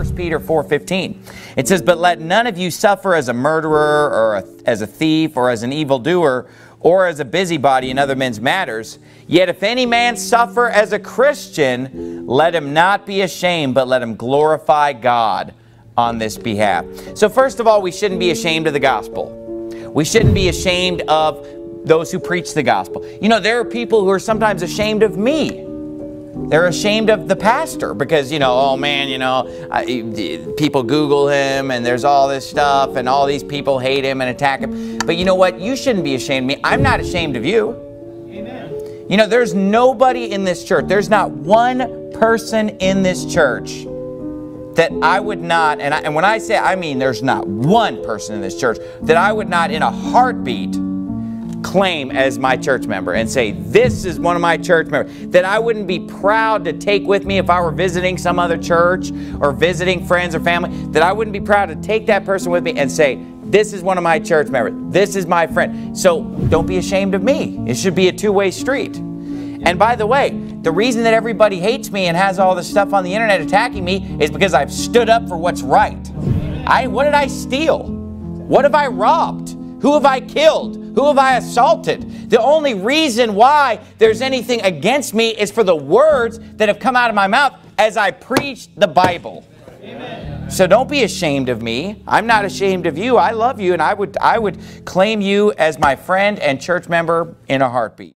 1 Peter 4:15. It says, "But let none of you suffer as a murderer or as a thief or as an evildoer or as a busybody in other men's matters. Yet if any man suffer as a Christian, let him not be ashamed, but let him glorify God on this behalf." So first of all, we shouldn't be ashamed of the gospel. We shouldn't be ashamed of those who preach the gospel. You know, there are people who are sometimes ashamed of me. They're ashamed of the pastor because, oh man, people Google him and there's all this stuff and all these people hate him and attack him. But you know what? You shouldn't be ashamed of me. I'm not ashamed of you. Amen. There's nobody in this church. There's not one person in this church that I would not, and when I say I mean there's not one person in this church that I would not in a heartbeat claim as my church member and say, this is one of my church members, that I wouldn't be proud to take with me if I were visiting some other church or visiting friends or family, that I wouldn't be proud to take that person with me and say, this is one of my church members, this is my friend. So don't be ashamed of me. It should be a two-way street. And by the way, the reason that everybody hates me and has all this stuff on the internet attacking me is because I've stood up for what's right. What did I steal? What have I robbed? Who have I killed? Who have I assaulted? The only reason why there's anything against me is for the words that have come out of my mouth as I preach the Bible. Amen. So don't be ashamed of me. I'm not ashamed of you. I love you, and I would claim you as my friend and church member in a heartbeat.